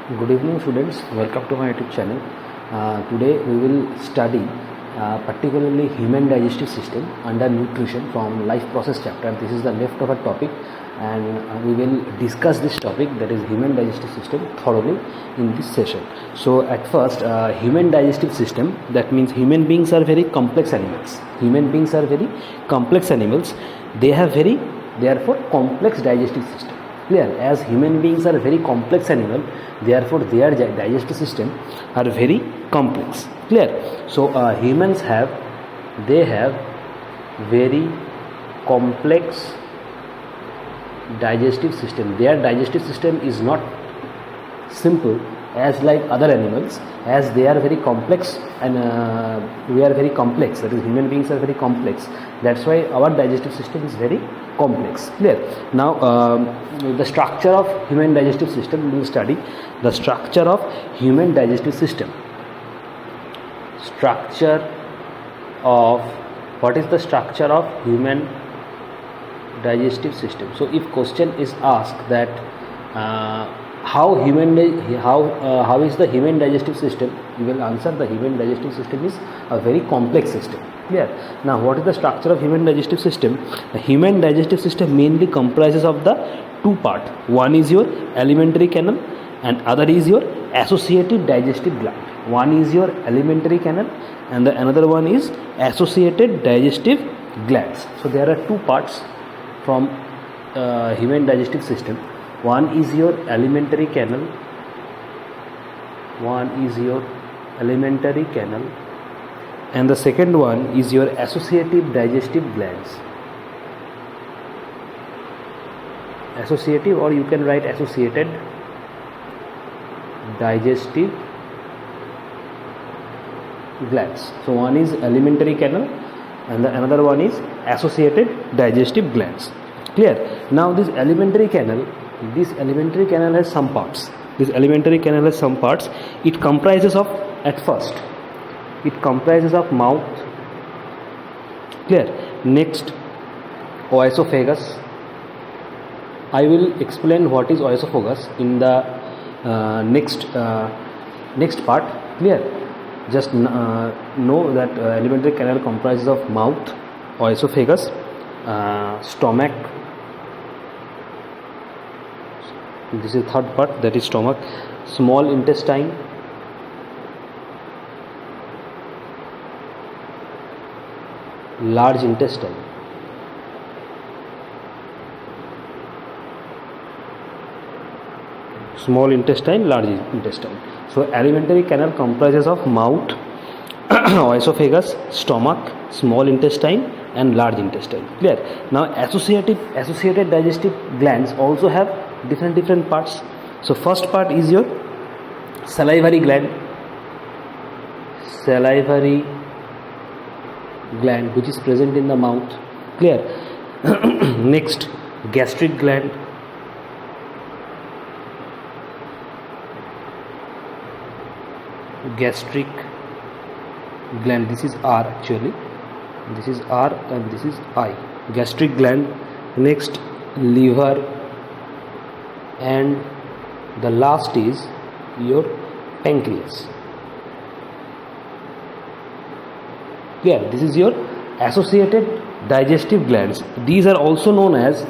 Good evening students, welcome to my YouTube channel. Today we will study particularly human digestive system under nutrition from life process chapter. This is the leftover topic and we will discuss this topic, that is human digestive system, thoroughly in this session. So at first, human digestive system, that means human beings are very complex animals. Human beings are very complex animals. They have very therefore complex digestive system. Clear? As human beings are a very complex animal, therefore their digestive system are very complex. Clear? So humans have very complex digestive system. Their digestive system is not simple as like other animals, as they are very complex and we are very complex, that is human beings are very complex. That's why our digestive system is very complex. Clear? Now the structure of human digestive system, we will study the structure of human digestive system. Structure of, what is the structure of human digestive system? So if question is asked that how is the human digestive system, you will answer the human digestive system is a very complex system. Clear? Now what is the structure of human digestive system? The human digestive system mainly comprises of the two parts. One is your alimentary canal and other is your associative digestive gland. One is your alimentary canal and the another one is associated digestive glands. So there are two parts from human digestive system. One is your alimentary canal, and the second one is your associative digestive glands. Associative, or you can write associated digestive glands. So one is alimentary canal and the another one is associated digestive glands. Clear? Now this alimentary canal has some parts. It comprises of, at first, it comprises of mouth. Clear? Next, oesophagus. I will explain what is oesophagus in the next part. Clear? Just know that alimentary canal comprises of mouth, oesophagus, stomach. This is third part, that is stomach, small intestine, large intestine, small intestine, large intestine. So alimentary canal comprises of mouth, oesophagus, stomach, small intestine and large intestine. Clear? Now associated digestive glands also have different parts. So first part is your salivary gland, which is present in the mouth. Clear? Next, gastric gland, this is R actually, this is R and this is I, gastric gland. Next, liver, and the last is your pancreas. Clear? This is your associated digestive glands. These are also known as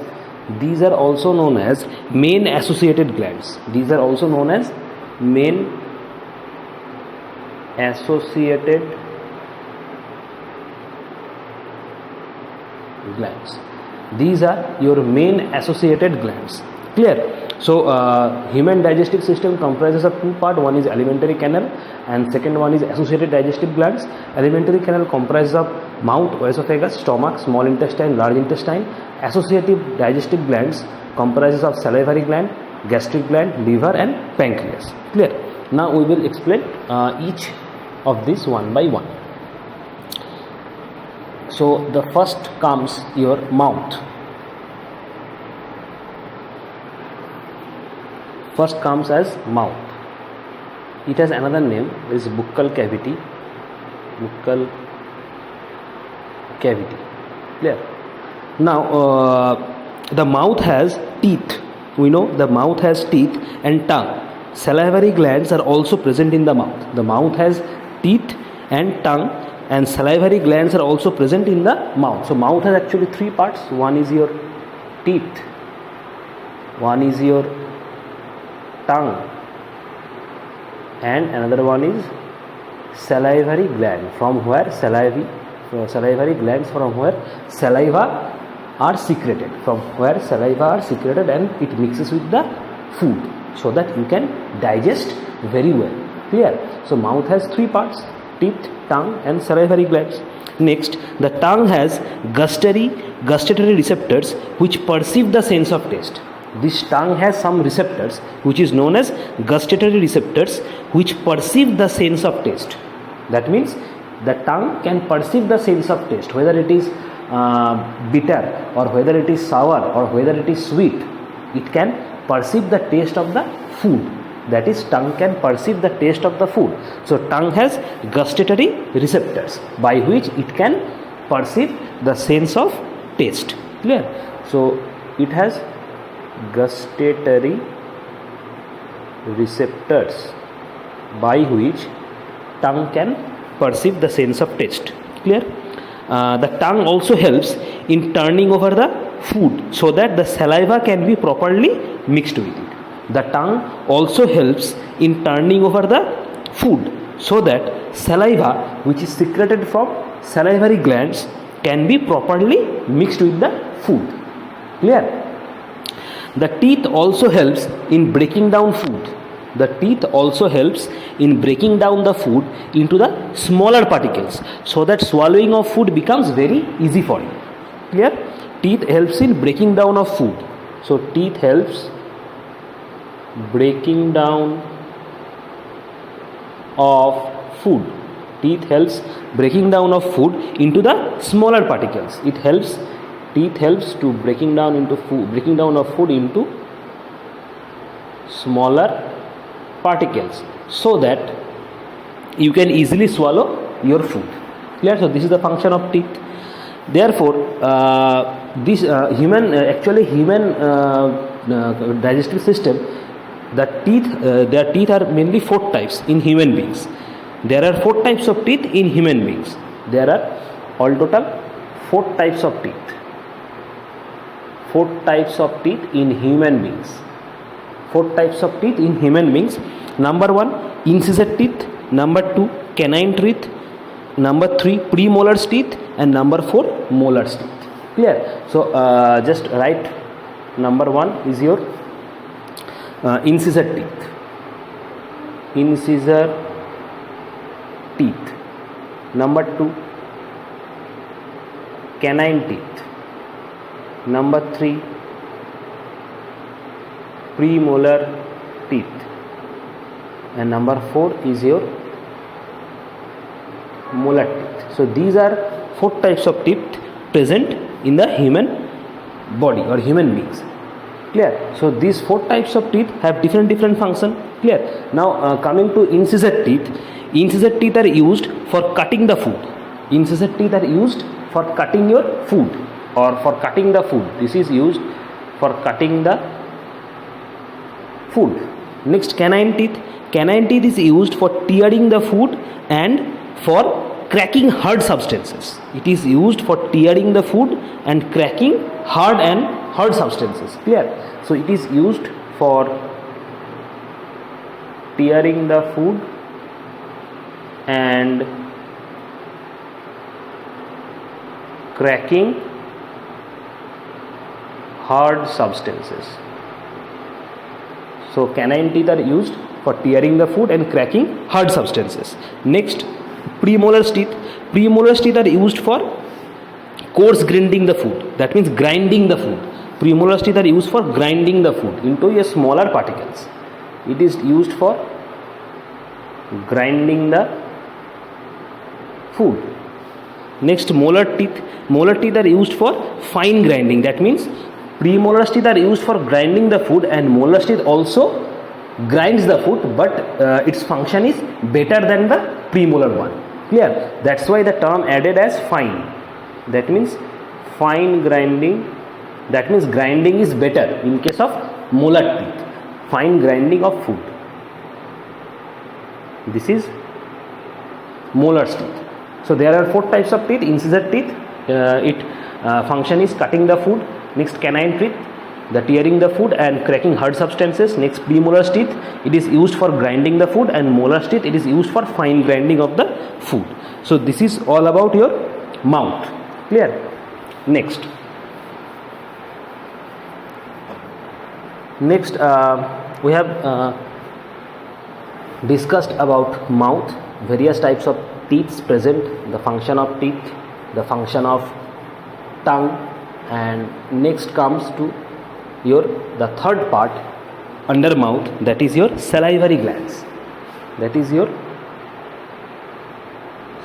main associated glands. These are also known as main associated glands. These are your main associated glands. Clear? So human digestive system comprises of two parts. One is alimentary canal and second one is associated digestive glands. Alimentary canal comprises of mouth, oesophagus, stomach, small intestine, large intestine. Associative digestive glands comprises of salivary gland, gastric gland, liver and pancreas. Clear? Now we will explain each of these one by one. So the first comes your mouth. First comes as mouth. It has another name, is buccal cavity. Clear? Now the mouth has teeth. We know the mouth has teeth and tongue. salivary glands are also present in the mouth. The mouth has teeth and tongue, and salivary glands are also present in the mouth. So mouth has actually three parts. One is your teeth, one is your tongue, and another one is salivary gland, from where salivary glands from where saliva are secreted, and it mixes with the food so that you can digest very well. Clear? So mouth has three parts: teeth, tongue, and salivary glands. Next, the tongue has gustatory receptors which perceive the sense of taste. This tongue has some receptors which is known as gustatory receptors which perceive the sense of taste. That means the tongue can perceive the sense of taste, whether it is bitter or whether it is sour or whether it is sweet. It can perceive the taste of the food. That is, tongue can perceive the taste of the food. So tongue has gustatory receptors by which it can perceive the sense of taste. Clear? So it has gustatory receptors by which tongue can perceive the sense of taste. Clear? The tongue also helps in turning over the food so that the saliva can be properly mixed with it. The tongue also helps in turning over the food so that saliva, which is secreted from salivary glands, can be properly mixed with the food. Clear? The teeth also helps in breaking down food. The teeth also helps in breaking down the food into the smaller particles so that swallowing of food becomes very easy for you. Clear? Teeth helps in breaking down of food. So teeth helps breaking down of food. Teeth helps breaking down of food into the smaller particles. Teeth helps to breaking down of food into smaller particles so that you can easily swallow your food. Clear? So this is the function of teeth. Therefore, this human digestive system, their teeth are mainly 4 types in human beings. There are 4 types of teeth in human beings. There are all total 4 types of teeth. 4 types of teeth in human beings. 4 types of teeth in human beings. Number 1, incisor teeth. Number 2, canine teeth. Number 3, premolars teeth. And number 4, molars teeth. Clear? So just write number 1 is your incisor teeth. Incisor teeth. Number 2, canine teeth. Number 3, premolar teeth. And number 4 is your molar teeth. So these are 4 types of teeth present in the human body or human beings. Clear? So these 4 types of teeth have different function. Clear? Now coming to incisor teeth. Incisor teeth are used for cutting the food. Incisor teeth are used for cutting your food or for cutting the food. This is used for cutting the food. Next, canine teeth. Canine teeth is used for tearing the food and for cracking hard substances. It is used for tearing the food and cracking hard substances. Clear? So it is used for tearing the food and cracking hard substances. So canine teeth are used for tearing the food and cracking hard substances. Next, premolars teeth. Premolars teeth are used for coarse grinding the food. That means grinding the food. Premolars teeth are used for grinding the food into a smaller particles. It is used for grinding the food. Next, molar teeth. Molar teeth are used for fine grinding. That means premolars teeth are used for grinding the food and molars teeth also grinds the food, but its function is better than the premolar one. Clear? That's why the term added as fine. That means fine grinding. That means grinding is better in case of molar teeth. Fine grinding of food. This is molars teeth. So there are 4 types of teeth. Incisor teeth, it function is cutting the food. Next, canine teeth, the tearing the food and cracking hard substances. Next, premolars teeth, it is used for grinding the food, and molars teeth, it is used for fine grinding of the food. So this is all about your mouth. Clear? Next we have discussed about mouth, various types of teeth present, the function of teeth, the function of tongue, and next comes to the third part under mouth, that is your salivary glands. That is your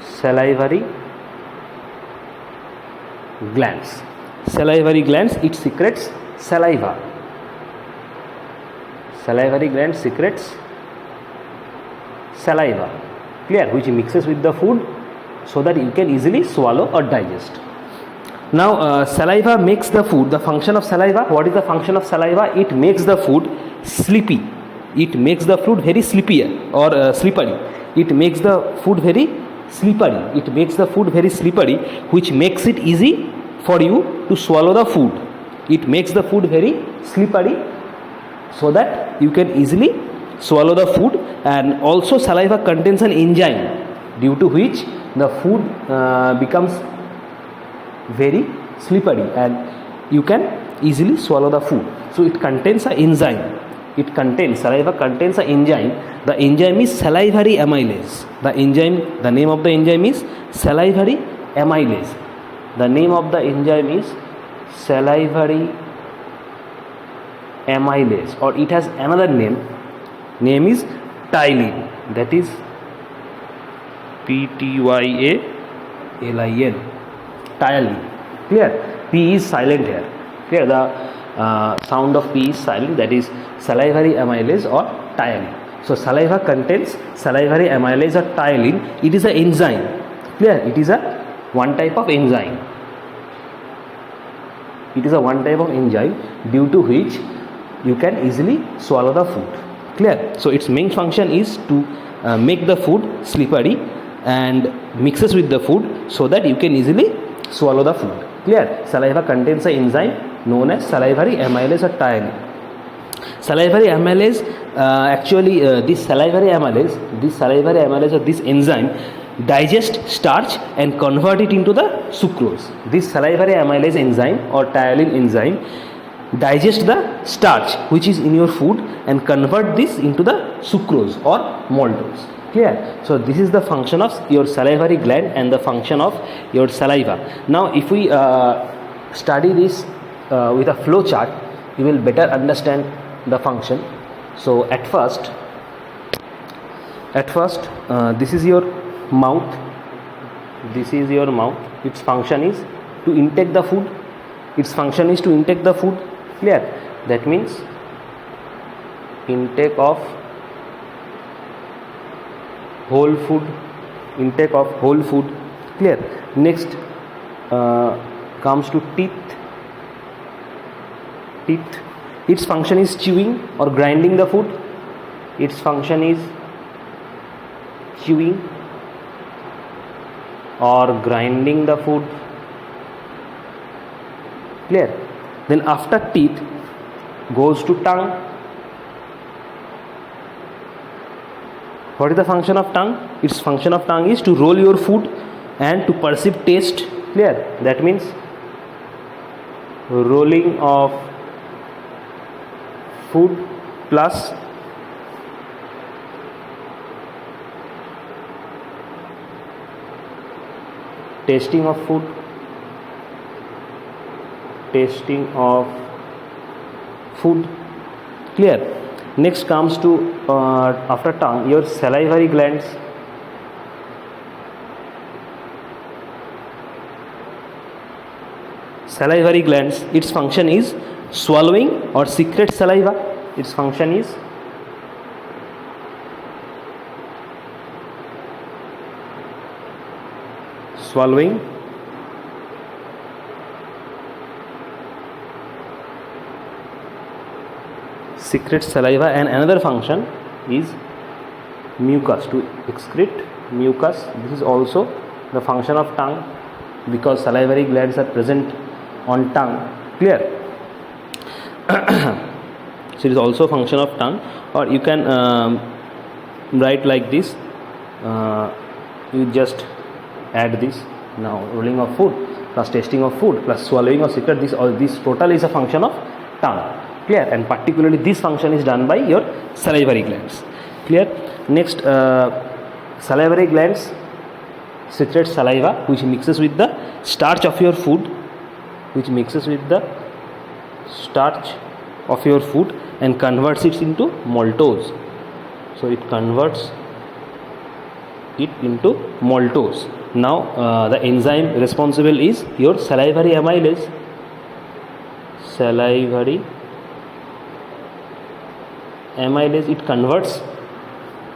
salivary glands. Salivary glands, it secretes saliva. Salivary gland secretes saliva, clear, which mixes with the food so that you can easily swallow or digest. Now saliva makes the food. The function of saliva, what is the function of saliva? It makes the food sleepy. It makes the food very slippier or slippery. It makes the food very slippery. It makes the food very slippery, which makes it easy for you to swallow the food. It makes the food very slippery so that you can easily swallow the food. And also saliva contains an enzyme due to which the food becomes very slippery and you can easily swallow the food. So it contains an enzyme. Saliva contains an enzyme. The enzyme is salivary amylase. The name of the enzyme is salivary amylase. The name of the enzyme is salivary amylase, or it has another name is ptyalin. That is ptyalin. Ptyalin. Clear? P is silent here. Clear? The sound of P is silent. That is salivary amylase or ptyalin. So saliva contains salivary amylase or ptyalin. It is an enzyme. Clear? It is one type of enzyme. It is one type of enzyme due to which you can easily swallow the food. Clear? So its main function is to make the food slippery and mixes with the food so that you can easily swallow the food. Clear? Saliva contains an enzyme known as salivary amylase or ptyalin. Salivary amylase, this salivary amylase or this enzyme digest starch and convert it into the sucrose. This salivary amylase enzyme or ptyalin enzyme digest the starch which is in your food and convert this into the sucrose or maltose. Clear? So this is the function of your salivary gland and the function of your saliva. Now if we study this with a flow chart, you will better understand the function. So at first this is your mouth. Its function is to intake the food. Clear? That means intake of whole food. Clear? Next comes to teeth. Its function is chewing or grinding the food. Clear? Then after teeth goes to tongue. What is the function of tongue? Its function of tongue is to roll your food and to perceive taste. Clear? That means rolling of food plus tasting of food. Clear? Next comes to after tongue your salivary glands. Its function is swallowing or secrete saliva. Its function is swallowing, secrete saliva, and another function is mucus, to excrete mucus. This is also the function of tongue, because salivary glands are present on tongue. Clear? So it is also a function of tongue. Or you can write like this, you just add this. Now rolling of food plus tasting of food plus swallowing of secret, this total is a function of tongue. Clear? And particularly this function is done by your salivary glands. Clear? Next, salivary glands secrete saliva, which mixes with the starch of your food, and converts it into maltose. So it converts it into maltose. Now the enzyme responsible is your salivary amylase. It converts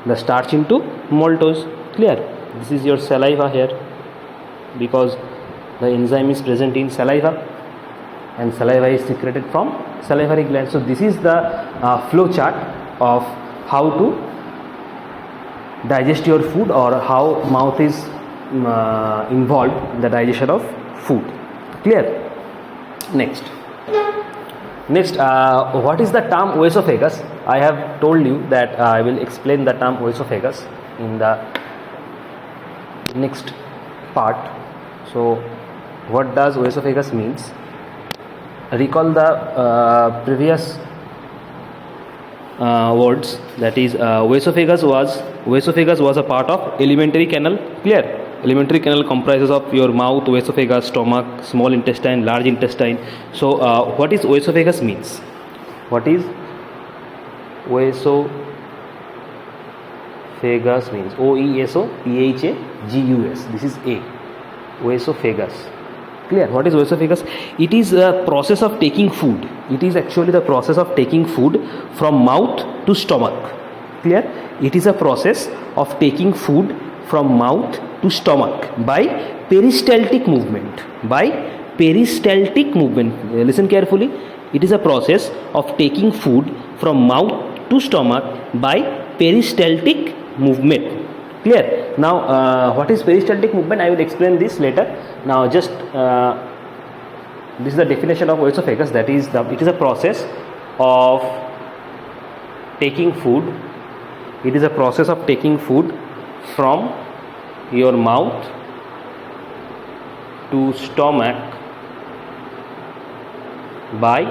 the starch into maltose. Clear? This is your saliva here, because the enzyme is present in saliva, and saliva is secreted from salivary glands. So this is the flow chart of how to digest your food, or how mouth is involved in the digestion of food. Clear? Next, what is the term oesophagus? I have told you that I will explain the term oesophagus in the next part. So what does oesophagus means? Recall the previous words, that is oesophagus was a part of alimentary canal. Clear? Alimentary canal comprises of your mouth, oesophagus, stomach, small intestine, large intestine. So what is oesophagus means? What is oesophagus means? OESOPHAGUS. This is A. Oesophagus. Clear? What is oesophagus? It is a process of taking food. It is actually the process of taking food from mouth to stomach. Clear? It is a process of taking food from mouth to stomach by peristaltic movement. Listen carefully. It is a process of taking food from mouth to stomach by peristaltic movement. Clear? Now what is peristaltic movement? I will explain this later. Now just this is the definition of oesophagus, that is it is a process of taking food. It is a process of taking food from your mouth to stomach by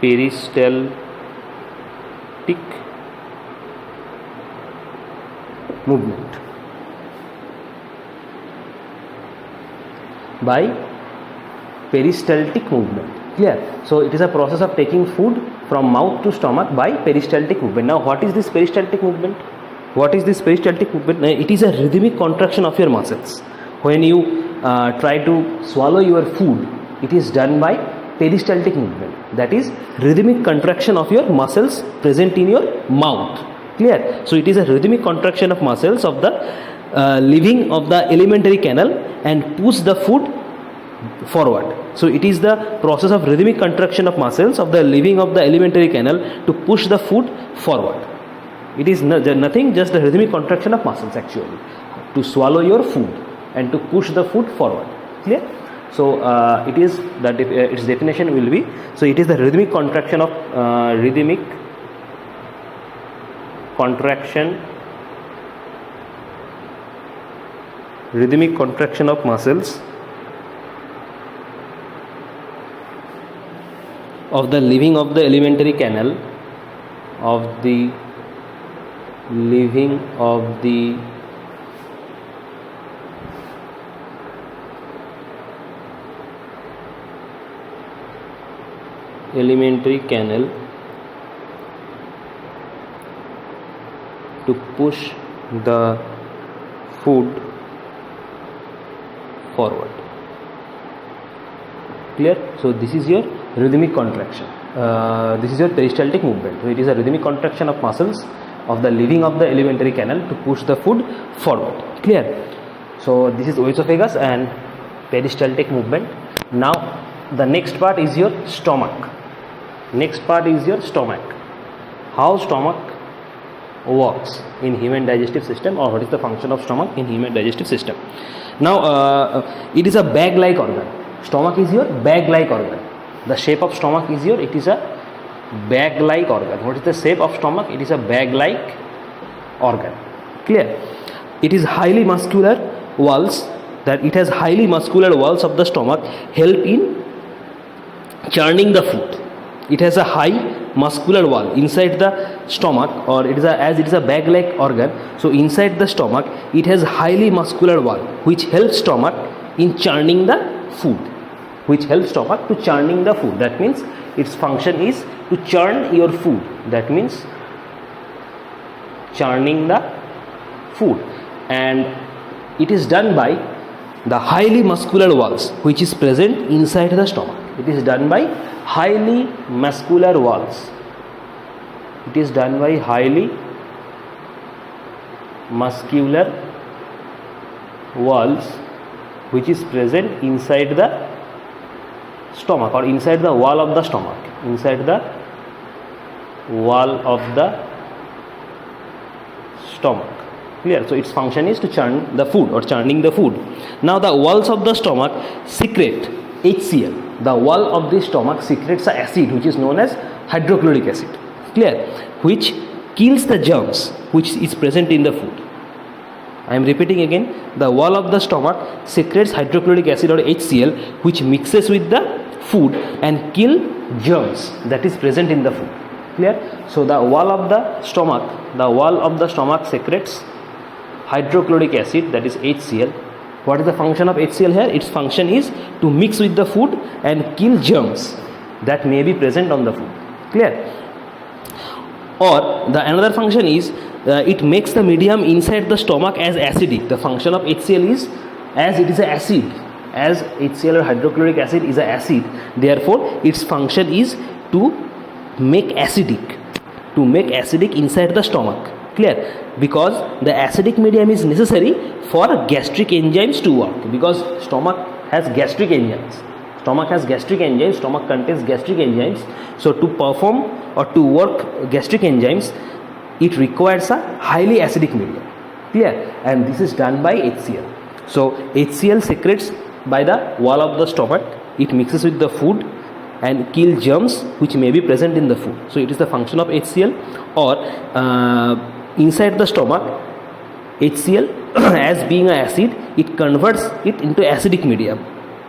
peristaltic movement. Clear? So it is a process of taking food from mouth to stomach by peristaltic movement. Now what is this peristaltic movement? It is a rhythmic contraction of your muscles. When you try to swallow your food, it is done by peristaltic movement, that is rhythmic contraction of your muscles present in your mouth. Clear? So it is a rhythmic contraction of muscles of the leaving of the alimentary canal and push the food forward. So it is the process of rhythmic contraction of muscles of the leaving of the alimentary canal to push the food forward. It is nothing, just the rhythmic contraction of muscles actually to swallow your food and to push the food forward. Clear? So it is that its definition will be, so it is the rhythmic contraction of muscles of the leaving of the alimentary canal, to push the food forward. Clear? So this is your rhythmic contraction. This is your peristaltic movement. So it is a rhythmic contraction of muscles of the leaving of the alimentary canal to push the food forward. Clear? So this is oesophagus and peristaltic movement. Now the next part is your stomach. Next part is your stomach. How stomach works in human digestive system, or what is the function of stomach in human digestive system. Now it is a bag like organ. Stomach is your bag like organ. The shape of stomach is your, it is a bag like organ. What is the shape of stomach? It is a bag like organ. Clear? It is highly muscular walls, that it has highly muscular walls of the stomach help in churning the food. It has a high muscular wall inside the stomach, or it is a, as it is a bag like organ, so inside the stomach it has highly muscular wall which helps stomach in churning the food, which helps stomach to churning the food. That means its function is to churn your food. That means churning the food, and it is done by the highly muscular walls which is present inside the stomach. It is done by highly muscular walls. It is done by highly muscular walls which is present inside the stomach, or inside the wall of the stomach, inside the wall of the stomach. Clear? So its function is to churn the food, or churning the food. Now the walls of the stomach secrete HCl. The wall of the stomach secretes an acid which is known as hydrochloric acid. Clear? Which kills the germs which is present in the food. I am repeating again. The wall of the stomach secretes hydrochloric acid, or HCl, which mixes with the food and kill germs that is present in the food. Clear? So the wall of the stomach secretes hydrochloric acid, that is HCl. What is the function of HCl here? Its function is to mix with the food and kill germs that may be present on the food. Clear? Or the another function is it makes the medium inside the stomach as acidic. The function of HCl is, as it is an acid, as HCl or hydrochloric acid is an acid, therefore its function is to make acidic inside the stomach. Clear? Because the acidic medium is necessary for gastric enzymes to work, because stomach has gastric enzymes. Stomach contains gastric enzymes. So to perform or to work gastric enzymes, it requires a highly acidic medium. Clear? And this is done by HCl. So HCl secretes by the wall of the stomach. It mixes with the food and kill germs which may be present in the food. So it is the function of HCl. Or inside the stomach, HCl as being an acid, it converts it into acidic medium,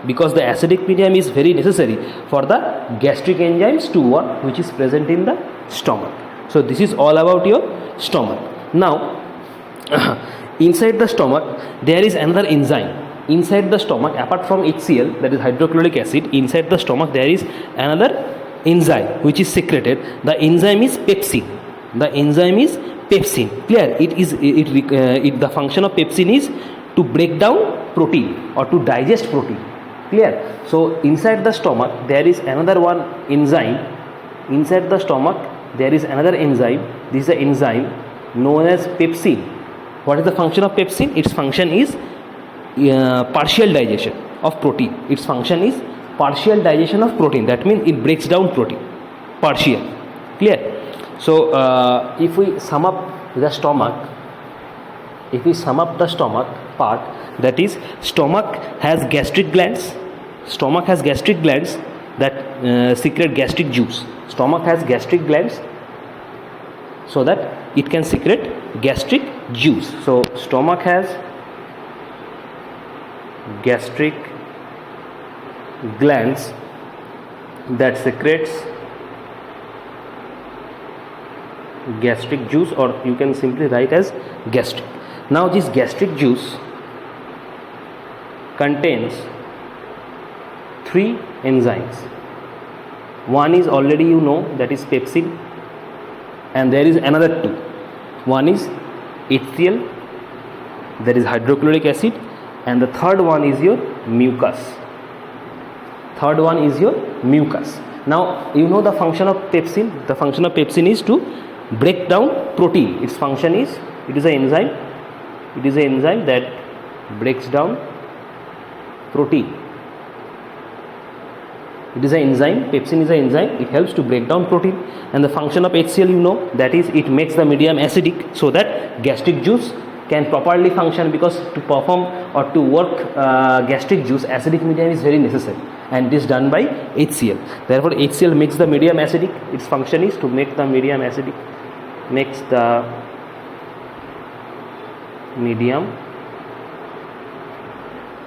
because the acidic medium is very necessary for the gastric enzymes to work which is present in the stomach. So this is all about your stomach. Now inside the stomach there is another enzyme. Inside the stomach, apart from HCl, that is hydrochloric acid, inside the stomach there is another enzyme which is secreted. The enzyme is pepsin. Clear? The function of pepsin is to break down protein or to digest protein. Clear? So inside the stomach there is another one enzyme. Inside the stomach there is another enzyme. This is an enzyme known as pepsin. What is the function of pepsin? Its function is partial digestion of protein. Its function is partial digestion of protein. That means it breaks down protein. Partial. Clear? So if we sum up the stomach part, that is, stomach has gastric glands. Stomach has gastric glands that secrete gastric juice. Stomach has gastric glands so that it can secrete gastric juice. So stomach has gastric glands that secretes gastric juice, or you can simply write as gastric. Now this gastric juice contains 3 enzymes. One is already you know, that is pepsin, and there is another 2. One is HCl, that is hydrochloric acid, and the third one is your mucus. Now you know the function of pepsin. The function of pepsin is to break down protein. Its function is, it is an enzyme that breaks down protein. It is an enzyme. Pepsin is an enzyme. It helps to break down protein. And the function of HCl, you know, that is it makes the medium acidic so that gastric juice can properly function, because to perform or to work gastric juice, acidic medium is very necessary, and it is done by HCl. Therefore, HCl makes the medium acidic. Its function is to make the medium acidic, makes the medium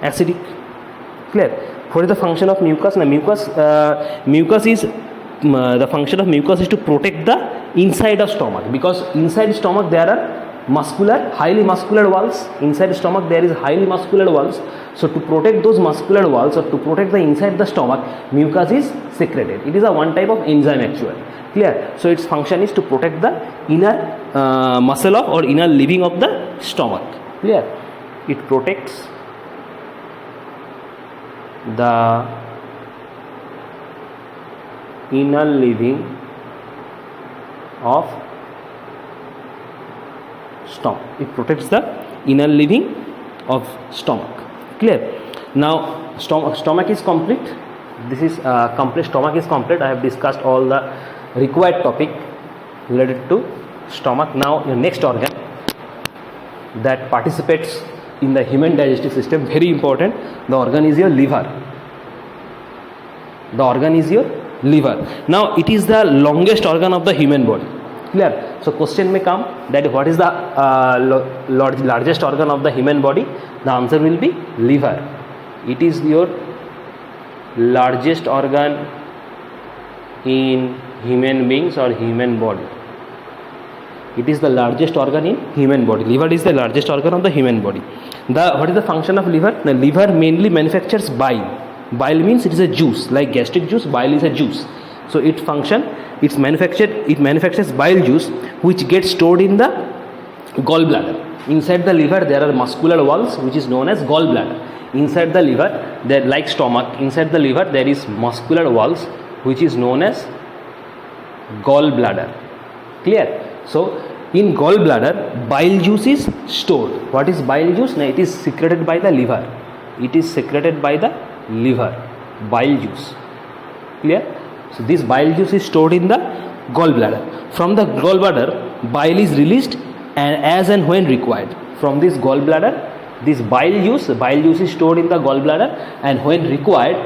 acidic. Clear? What is the function of mucus? Now, mucus is the function of mucus is to protect the inside of stomach, because inside stomach there are highly muscular walls. Inside stomach there is highly muscular walls. So to protect those muscular walls, or to protect the inside the stomach, mucus is secreted. It is a one type of enzyme actually. Clear? So its function is to protect the inner muscle of or inner living of the stomach. Clear? It protects the inner living of stomach. It protects the inner living of stomach. Clear? Now stomach is complete. This is complete. Stomach is complete. I have discussed all the required topic related to stomach. Now your next organ that participates in the human digestive system, very important, the organ is your liver. The organ is your liver. Now it is the longest organ of the human body. Clear? So question may come that what is the largest organ of the human body? The answer will be liver. It is your largest organ in human beings or human body. It is the largest organ in human body. Liver is the largest organ of the human body. What is the function of liver? The liver mainly manufactures bile. Bile means it is a juice, like gastric juice. Bile is a juice. So it manufactures bile juice, which gets stored in the gallbladder. Inside the liver there are muscular walls, which is known as gallbladder. Inside the liver, there, like stomach, inside the liver there is muscular walls, which is known as gallbladder. Clear? So in gallbladder, bile juice is stored. What is bile juice? Now it is secreted by the liver. It is secreted by the liver. Bile juice. Clear? So this bile juice is stored in the gallbladder. From the gallbladder, bile is released and as and when required. From this gallbladder, this bile juice is stored in the gallbladder, and when required,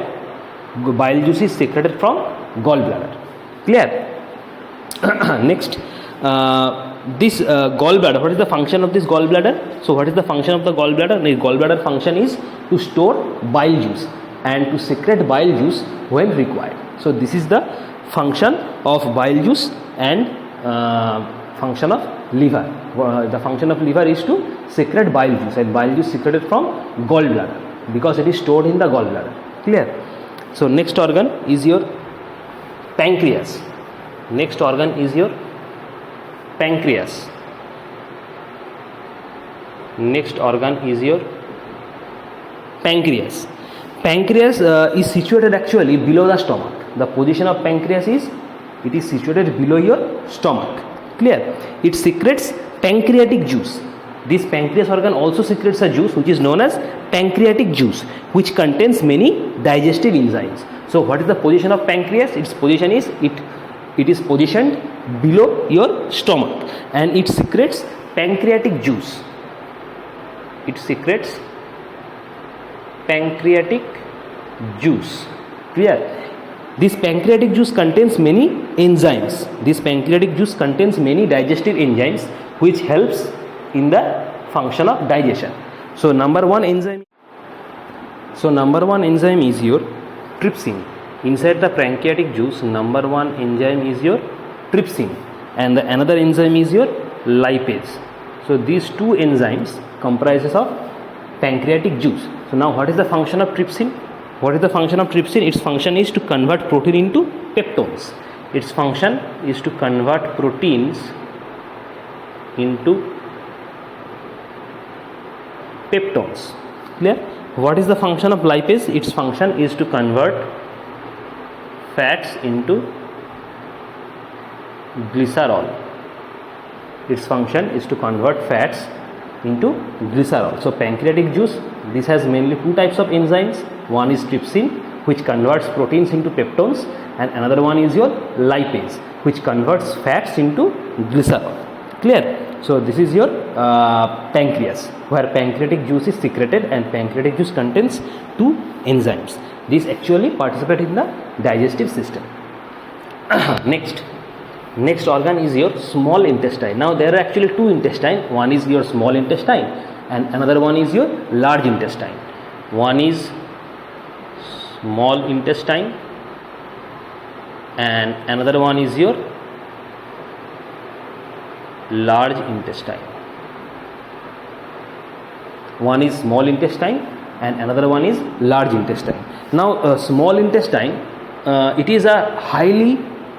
bile juice is secreted from gallbladder. Clear? Next, this gallbladder, what is the function of this gallbladder? So what is the function of the gallbladder? The gallbladder function is to store bile juice and to secrete bile juice when required. So this is the function of bile juice and function of liver. The function of liver is to secrete bile juice, and bile juice secreted from gallbladder because it is stored in the gallbladder. Clear? So next organ is your pancreas. Next organ is your pancreas. Next organ is your pancreas. Pancreas is situated actually below the stomach. The position of pancreas is, it is situated below your stomach. Clear? It secretes pancreatic juice. This pancreas organ also secretes a juice which is known as pancreatic juice, which contains many digestive enzymes. So what is the position of pancreas? Its position is, it is positioned below your stomach, and it secretes pancreatic juice. It secretes pancreatic juice. Clear? This pancreatic juice contains many enzymes. This pancreatic juice contains many digestive enzymes which helps in the function of digestion. So number one enzyme is your trypsin. Inside the pancreatic juice, number one enzyme is your trypsin, and the another enzyme is your lipase. So these two enzymes comprises of pancreatic juice. So now what is the function of trypsin? What is the function of trypsin? Its function is to convert protein into peptones. Its function is to convert proteins into peptones. Clear? What is the function of lipase? Its function is to convert fats into glycerol. Its function is to convert fats into glycerol. So pancreatic juice, this has mainly two types of enzymes. One is trypsin, which converts proteins into peptones, and another one is your lipase, which converts fats into glycerol. Clear? So this is your pancreas, where pancreatic juice is secreted, and pancreatic juice contains 2 enzymes. These actually participate in the digestive system. Next organ is your small intestine. Now there are actually 2 intestine. One is your small intestine and another one is your large intestine. One is small intestine and another one is your large intestine. One is small intestine and another one is large intestine. Now small intestine, it is a highly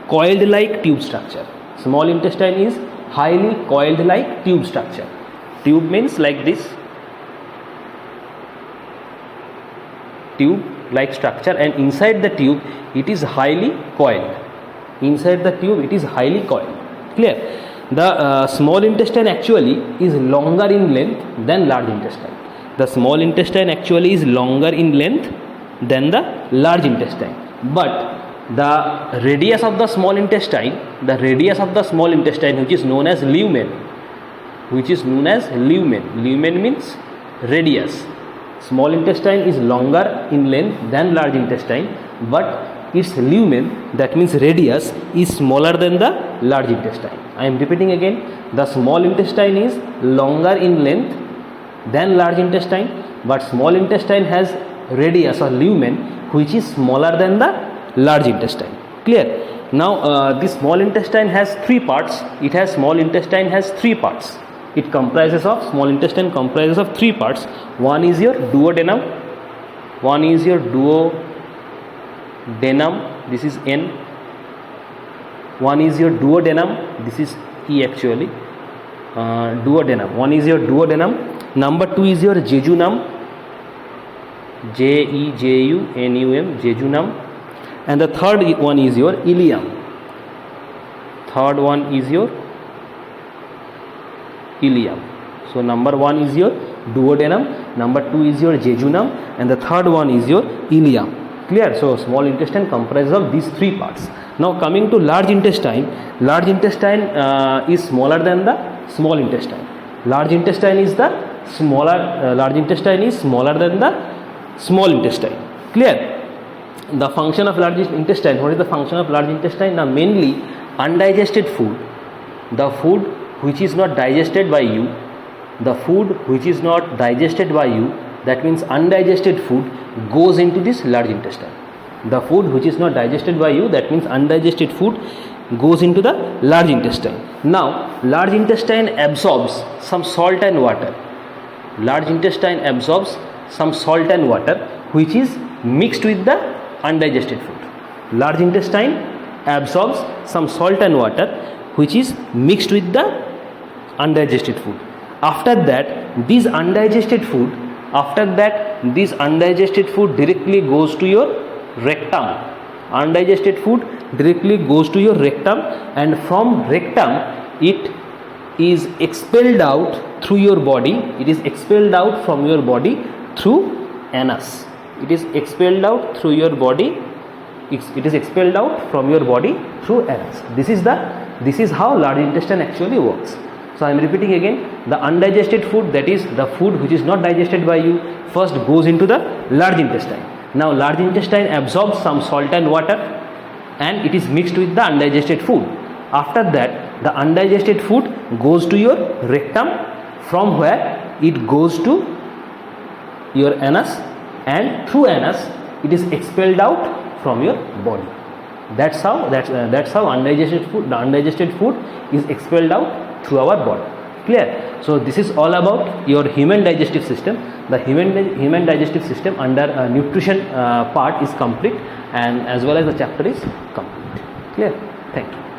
coiled like tube structure. Small intestine is highly coiled like tube structure. Tube means like this, tube like structure, and inside the tube it is highly coiled. Inside the tube it is highly coiled. Clear? The small intestine actually is longer in length than large intestine. The small intestine actually is longer in length than the large intestine, but the radius of the small intestine, which is known as lumen, lumen means radius. Small intestine is longer in length than large intestine, but its lumen, that means radius, is smaller than the large intestine. I am repeating again, the small intestine is longer in length than large intestine, but small intestine has radius or lumen which is smaller than the large intestine. Clear? Now this small intestine has 3 parts. Small intestine has 3 parts. Small intestine comprises of 3 parts. One is your duodenum, this is N. One is your duodenum, this is E actually. Duodenum. One is your duodenum. Number 2 is your jejunum, Jejunum, jejunum. And the third one is your ileum. So number 1 is your duodenum, number 2 is your jejunum, and the third one is your ileum. Clear? So small intestine comprises of these 3 parts. Now coming to large intestine is smaller than the small intestine. Large intestine is smaller than the small intestine. Clear? The function of large intestine. What is the function of large intestine? Now mainly undigested food, the food which is not digested by you, that means undigested food goes into this large intestine. The food which is not digested by you, that means undigested food goes into the large intestine. Now large intestine absorbs some salt and water. Which is mixed with the undigested food. Large intestine absorbs some salt and water which is mixed with the undigested food. After that this undigested food directly goes to your rectum. And from rectum it is expelled out through your body. It is expelled out from your body through anus. It is expelled out from your body through anus. This is how large intestine actually works. So I am repeating again, the undigested food, that is the food which is not digested by you, first goes into the large intestine. Now large intestine absorbs some salt and water and it is mixed with the undigested food. After that the undigested food goes to your rectum, from where it goes to your anus, and through anus it is expelled out from your body. That's how undigested food is expelled out through our body. Clear? So this is all about your human digestive system. The human digestive system under nutrition part is complete, and as well as the chapter is complete. Clear? Thank you.